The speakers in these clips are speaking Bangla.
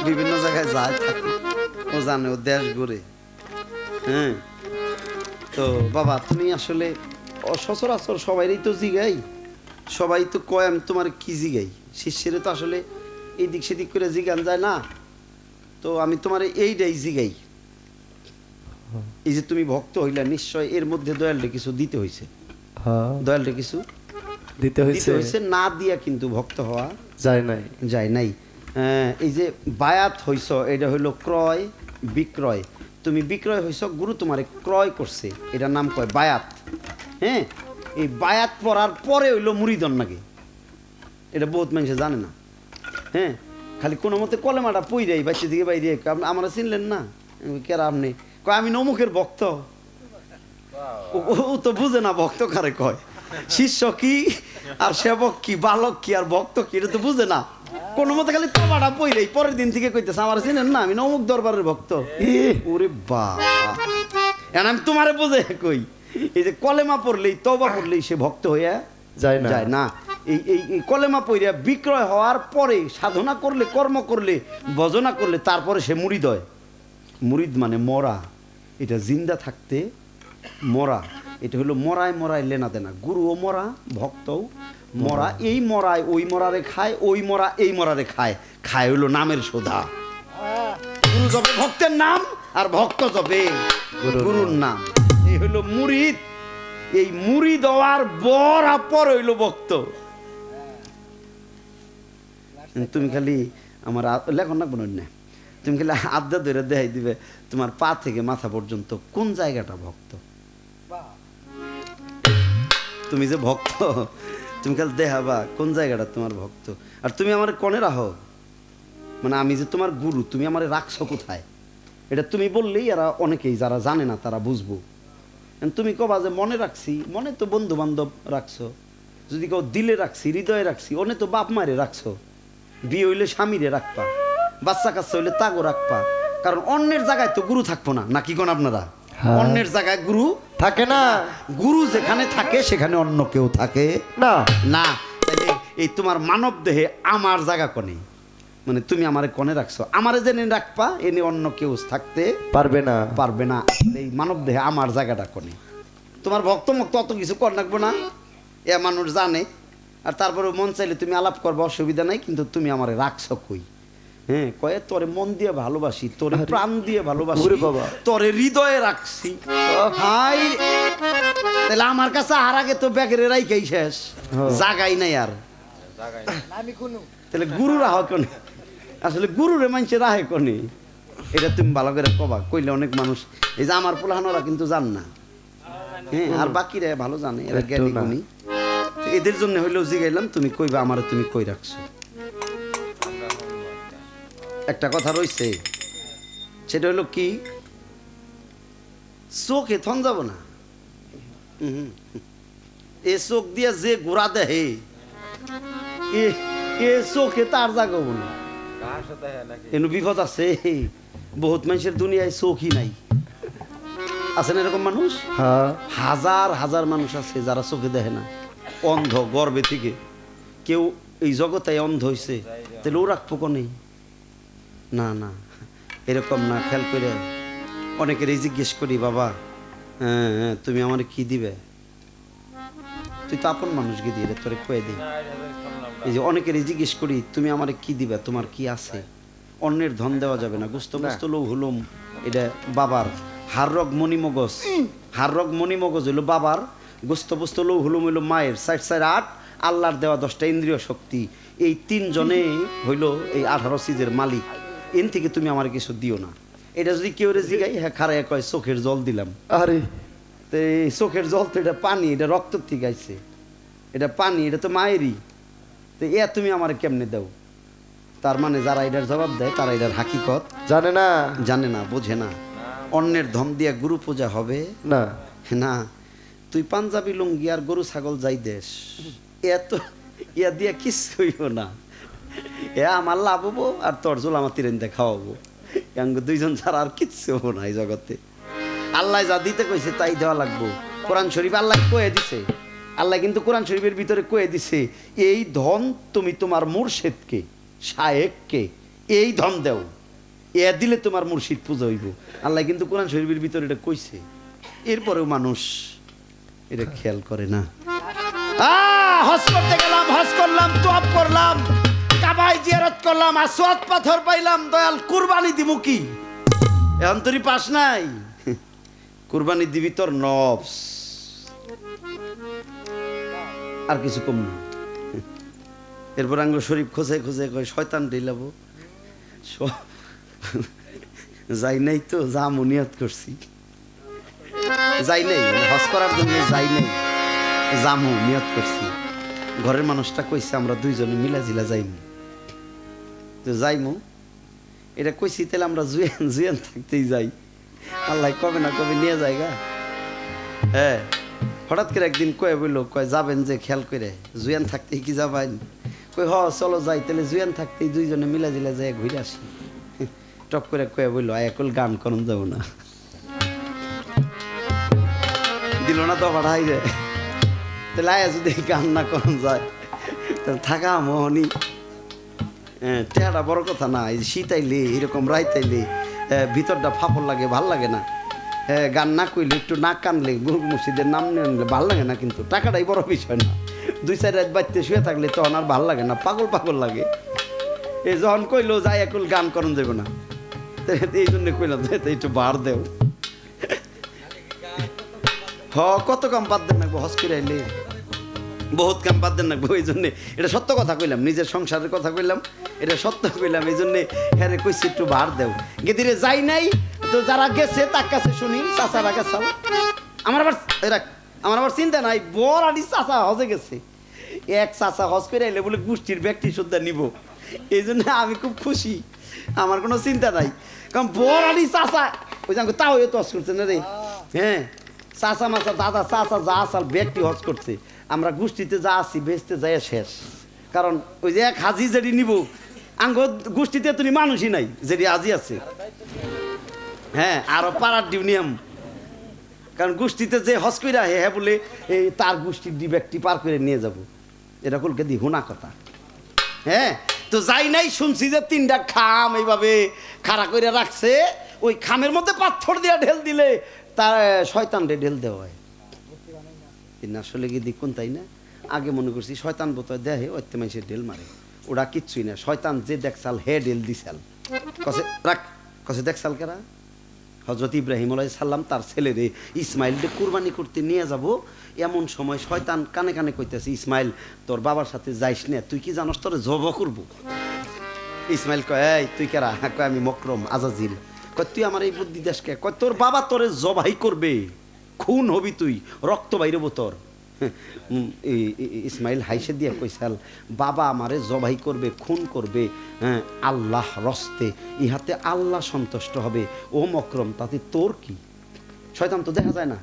বিভিন্ন জায়গায় যায় থাকে, ও জানে, ও দেশ ঘুরে। হ্যাঁ, তো বাবা তুমি আসলে সচরাচর সবাইই তো জিগাই, সবাই তো কয় আমি তোমার কি জিগাই, শিষ্যের তো আসলে এই দিক সেদিক করে জিগান যায় না, তো আমি তোমার এইটাই জিগাই। এই যে তুমি ভক্ত হইলা, নিশ্চয় এর মধ্যে দয়ালটা কিছু দিতে হইছে। দয়ালটা কিছু দিতে হইছে, না দিয়া কিন্তু ভক্ত হওয়া যায় নাই। এই যে বায়াত হইছ, এটা হইল ক্রয় বিক্রয়। তুমি বিক্রয় হইছ, গুরু তোমারে ক্রয় করছে, এটার নাম কয় বায়াত। হ্যাঁ, এই বায়াত পড়ার পরে হইল মুরিদন নাকি, এটা বহুত মানুষে জানে না। হ্যাঁ, খালি কোনো মতে কলেমাটা পইরাই বাইরে দিকে বাইরে, আমরা চিনলেন না কেরা আপনি, কয় আমি নমুখের ভক্ত। ও তো বুঝে না ভক্ত কারে কয়, শিষ্য কি আর সেবক কি, বালক কি আর ভক্ত কি, এটা তো বুঝে না। কোনো মতে খালি তোমাটা পইরাই পরের দিন থেকে কইতেছে আমার চিনেন না, আমি নমুক দরবারের ভক্ত। ওরে বাবা, এখন আমি তোমারে বুঝে কই, এই যে কলেমা পড়লেই তওবা পড়লেই সে ভক্ত হইয়া যায় না। এই কলেমা পড়িয়া বিক্রয় হওয়ার পরে সাধনা করলে, কর্ম করলে, ভজনা করলে, তারপরে সে মুরিদ হয়। মুরিদ মানে মরা, এটা জিন্দা থাকতে মরা, এটা হলো মরায় মরায় লেনা দেনা। গুরুও মরা, ভক্তও মরা, এই মরায় ওই মরারে খায়, ওই মরা এই মরারে খায়, খায় হইলো নামের সোধা। গুরু জপে ভক্তের নাম, আর ভক্ত জপে গুরুর নাম, এই হইলো মুরিদ। এই মুরিদ হওয়ার পর হইলো ভক্ত। তুমি খালি আমার লেখন না বোন না, তুমি খালি আড্ডা ধরে দেখাই দিবে তোমার পা থেকে মাথা পর্যন্ত কোন জায়গাটা ভক্ত। তুমি যে ভক্ত, তুমি খালি দেখাবা কোন জায়গাটা তোমার ভক্ত। আর তুমি আমার কনে রাখো, মানে আমি যে তোমার গুরু, তুমি আমার রাখছো কোথায়, এটা তুমি বললেই এরা অনেকেই যারা জানে না তারা বুঝবো। তুমি কবা যে মনে রাখছি, মনে তো বন্ধু বান্ধব রাখছো, যদি কেউ দিলে রাখছি, হৃদয়ে রাখছি, অনে তো বাপ মারে রাখছো, বিয়ে হইলে স্বামীরে রাখবা, বাচ্চা কাচ্চা হইলে তাগো রাখবা, কারণ অন্যের জায়গায় তো গুরু থাকবো না, নাকি কোন আপনারা? অন্যের জায়গায় গুরু থাকে না, গুরু যেখানে থাকে সেখানে অন্য কেউ থাকে না। না, তাহলে এই তোমার মানব দেহে আমার জায়গা কোনে, মানে তুমি আমারে কোনে রাখছো, আমারে জেনে রাখবা, এনে অন্য কেউ থাকতে পারবে না। এই মানব দেহে আমার জায়গাটা কোনে, তোমার ভক্ত মুক্ত অত কিছু কর রাখবো না, এ মানুষ জানে। আর তারপরে মন চাইলে তুমি আলাপ করবো, অসুবিধা নাই, কিন্তু তুমি আমারে রাখছো কই? হ্যাঁ, কয়ে তোরে মন দিয়ে ভালোবাসি, তোরে প্রাণ দিয়ে ভালোবাসি, তোরে হৃদয়ে রাখছি। হাই, তাহলে আমার কাছে আর আগে তো ব্যাগের রাইখাই শেষ, জাগাই নাই আর। তাহলে গুরু রাহ কোনে, আসলে গুরুরে মানুষে রাহে কোনে, এটা তুমি ভালো করে কবা। কইলে অনেক মানুষ, এই যে আমার পোলাহানোরা কিন্তু জান না, হ্যাঁ, আর বাকিরা ভালো জানে, এরা জ্ঞানী গুণী। এদের জন্য হইলেও জিগাইলাম, তুমি কইবা আমারে তুমি কই রাখছো। একটা কথা রইছে, সেটা হলো কি, চোখে থন যাব না, এ চোখ দিয়া যে গোড়া দেহে, এ চোখে তার জাগাবো না, এনু বিপদ আছে। বহুত মানুষের দুনিয়ায় চোখই নাই, আছেন এরকম মানুষ? হাজার হাজার মানুষ আছে যারা চোখে দেখে না, অন্ধ গর্বে থেকে। কেউ এই জগতে অন্ধ হইছে, তাহলে ও রাখবো কোনে? না না, এরকম না। খেয়াল করে অনেকেরই জিজ্ঞেস করি, বাবা হ্যাঁ তুমি আমার কি দিবে? তুই তো আপন মানুষকে দিয়ে রে, তোরে কয়ে দিই। এই যে অনেকেরই জিজ্ঞেস করি, তুমি আমার কি দিবে, তোমার কি আছে? অন্যের ধন দেওয়া যাবে না, গুস্ত গুস্ত লৌ হুলুম, এটা বাবার। হার রগ মণিমগজ, হার রগ মণিমগজ হইলো বাবার, গুস্ত পুস্ত লৌ হুলুম হইলো মায়ের। 60 আল্লাহর দেওয়া 10টা ইন্দ্রিয় শক্তি, এই 3 জনে হইলো এই 18 চিজের মালিক। এন থেকে তুমি আমার কিছু দিও না। এটা যদি কেউ রে জিগাই, হ্যাঁ খারায় কয় চোখের জল দিলাম। আরে তো এই চোখের জল তো এটা পানি, এটা রক্ত থেকে আইছে, এটা পানি, এটা তো মায়েরই। তো তুমি আমার কেমনে দাও? তার মানে যারা এটার জবাব দেয় তারা এটার হাকিকত জানে না, বোঝে না। অন্যের ধন দিয়া গুরু পূজা হবে না। না, তুই পাঞ্জাবি লুঙ্গি আর গরু ছাগল যাই দেশ, এত ইয়া দিয়া কিছু হইব না। আমার লাভ হবো আর তোর জোল আমার তিরেন্দে খাওয়াবো, দুইজন ছাড়া আর কিচ্ছু হবো না এই জগতে। আল্লাহ যা দিতে কইছে তাই দেওয়া লাগবো। কোরআন শরীফ আল্লাহ কয়ে দিছে, আল্লাহ কিন্তু কোরআন শরীফের ভিতরে কয়ে দিছে, এই ধন তুমি তোমার মুর্শিদকে, শায়েককে, এই ধন দেও, এ দিলে তোমার মুর্শিদ পূজা হইব। আল্লাহ কিন্তু কোরআন শরীফের ভিতরে এটা কইছে, এরপরেও মানুষ এটা খেয়াল করে না। হজ করতে গেলাম, হজ করলাম, তোয়াব করলাম, কাবায় জিয়ারত করলাম, আসওয়াদ পাথর পাইলাম, দয়াল কুরবানি দিব কি? এখন তোরই পাস নাই, কুরবানি দিবি তোর নফস, আর কিছু কম না। এরপর আঙ্গুর শরীফ খোঁজে খোঁজে কয় শয়তান ঢিলাবো, যাই নাই তো, যা মনিয়াত করছি, যাই নাই হজ করার জন্য, যাই নাই জামু নিয়ত করছি। ঘরের মানুষটা কইছে আমরা দুইজনে মিলা জিলা যাইমু, তো যাইমু এটা কইছি, তাহলে আমরা জুয়ান থাকতেই যাই, আল্লাহ কবে না কবে নিয়ে যায়গা। হ্যাঁ, হঠাৎ করে একদিন কয়ে বললো, কয় যাবেন যে খেয়াল করে, জুয়ান থাকতেই কি যাবেন? কই হ চলো যাই, তাহলে জুয়ান থাকতেই দুইজনে মিলা জিলা যাই ঘুরে আসি। টপ করে কয়ে বললো একল গান করন যাব না, দিল না তো বাড়াই রে, তাহলে আয়া যদি গান না করন যায় তাহলে থাকা মোহনি। হ্যাঁ, টেহাটা বড় কথা না, এই শীত আইলে এরকম রাইত আইলে ভিতরটা ফাপড় লাগে, ভাল লাগে না। হ্যাঁ, গান না কইলে একটু নাক কানলে, গুরু মুর্শিদের নাম নিয়ে আনলে ভাল লাগে না, কিন্তু টাকাটাই বড় বিষয় না। 2-4 রাত বাড়িতে শুয়ে থাকলে তখন আর ভাল লাগে না, পাগল পাগল লাগে। এই যখন কইলো যাই এখন গান করন যাবে না, এই জন্য কইলাম একটু বার দেও। কত কাম বাদ দেন নাকবো, হজ করে আইলে বহুত কাম বাদ দেন নাকবো। এই জন্যে এটা সত্য কথা কইলাম, নিজের সংসারের কথা কইলাম, এটা সত্য কইলাম। এই জন্যে হ্যাঁ কইছি একটু বার দেও। গেদিরে যাই নাই তো, যারা গেছে তার কাছে শুনি, চাচারা গেছে। আমার আবার চিন্তা নাই, বড় আদি চাচা হজে গেছে, এক চাচা হজ করে আইলে বলে গোষ্ঠীর ব্যক্তি শ্রদ্ধা নিব। এই জন্য আমি খুব খুশি, আমার কোনো চিন্তা নাই, কারণ বড় আদি চাচা ওই যে তাও তো হজ করছে না রে। হ্যাঁ, চাচা মাচা দাদা চাচা যা আসাল ব্যক্তি হজ করছে, আমরা গোষ্ঠীতে যা আছি বেচতে যাই শেষ। কারণ ওই যে এক হাজি যেটি নিব, আঙ্গ গোষ্ঠীতে তুমি মানুষই নাই যেটি হাজি আছে। হ্যাঁ, আরো পাড়ার ডিউনিয়াম, কারণ গোষ্ঠীতে যে হজ কইরা হ্যাঁ বলে এই তার গোষ্ঠীর দি ব্যক্তি পার করে নিয়ে যাব, এটা কলকে দি হোনা কথা। হ্যাঁ, তো যাই নাই, শুনছি যে 3টা খাম এইভাবে খাড়া করে রাখছে, ওই খামের মধ্যে পাথর দিয়ে ঢেল দিলে তার শয়তানরে ঢেল দেওয়া হয়। আসলে কি দেখুন, তাই না? আগে মনে করছি শয়তান বোতয় দেহে ওইতে মানুষের ঢেল মারে, ওরা কিচ্ছুই না। শয়তান যে দেখছাল হে ঢেল দিছাল, কসে রাখ, কসে দেখছাল কেরা? হযরত ইব্রাহিম আলাইহিস সালাম তার ছেলেরে ইসমাইলকে কুরবানি করতে নিয়ে যাব, এমন সময় শয়তান কানে কানে কইতেছে, ইসমাইল তোর বাবার সাথে যাইস না, তুই কি জানোস তোরে জবাই করব। ইসমাইল কয় এই তুই কেরা? কয় আমি মকরম আজাজিল। কয় তুই আমার এই বুদ্ধি দেশকে? কয় তোর বাবা তোরে জবাই করবে, খুন হবি তুই, রক্ত বাইরব তোর। ইসমাইল হাইসে দিয়ে কইসাল, বাবা আমারে জবাই করবে, খুন করবে, হ্যাঁ আল্লাহ রস্তে, ইহাতে আল্লাহ সন্তুষ্ট হবে। ও মকরম, তাতে তোর কি? শয়তান তো দেখা যায় না।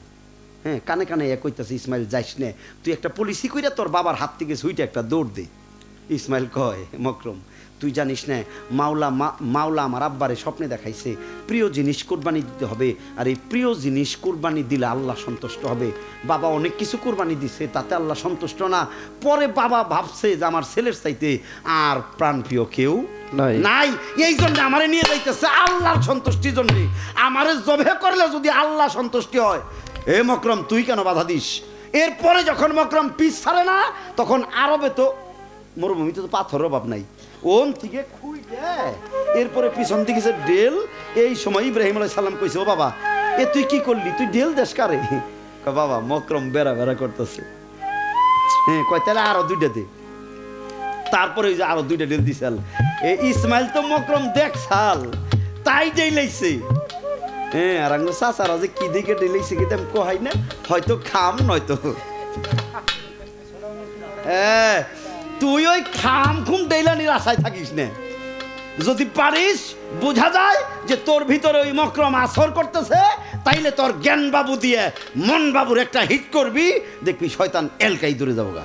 হ্যাঁ, কানে কানে এ কইতাছে, ইসমাইল যাইস নে, তুই একটা পলিসি কইরা তোর বাবার হাত থেকে সুইটা একটা দৌড় দে। ইসমাইল কয়, মকরম তুই জানিস না, মাওলা আমার আব্বারে স্বপ্নে দেখাইছে প্রিয় জিনিস কোরবানি দিতে হবে, আর এই প্রিয় জিনিস কোরবানি দিলে আল্লাহ সন্তুষ্ট হবে। বাবা অনেক কিছু কোরবানি দিছে, তাতে আল্লাহ সন্তুষ্ট না। পরে বাবা ভাবছে যে আমার ছেলের চাইতে আর প্রাণপ্রিয় কেউ নাই, এই জন্য আমারে নিয়ে যাইতেছে আল্লাহর সন্তুষ্টির জন্য। আমারে জবে করলে যদি আল্লাহ সন্তুষ্টি হয়, এ মকরম তুই কেন বাধা দিস? এরপরে যখন মকরম পিছ ছাড়ে না, তখন আরবে তো মরুভূমিতে তো পাথরের অভাব নাই, ওন থেকে খুই দেয়, এরপরে পিছন থেকে যে ডেল। এই সময় ইব্রাহিম আলাইহিস সালাম কইছে, ও বাবা এ তুই কি করলি, তুই ডেল দেশ কারে? কয় বাবা মকরম বেড়া বেড়া করতেছে। হ্যাঁ, কয় তাহলে আরো 2টা দে। তারপরে ওই যে আরো 2টা ডেল দিছাল। ইসমাইল তো মকরম দেখছাল, তাই ডেলাইছে। হ্যাঁ, আর আঙ্গ চাচারা যে কি দিকে ডেলাইছে কি তেম কহাই না, হয়তো খাম নয়তো। হ্যাঁ, তুই ওই খাম খুম ডেইলানির আশায় থাকিস না। যদি পারিস, বোঝা যায় যে তোর ভিতরে ওই মকরম আসর করতেছে, তাইলে তোর জ্ঞান বাবু দিয়ে মন বাবুর একটা হিট করবি, দেখবি শয়তান এলকাই দূরে যাবো গা।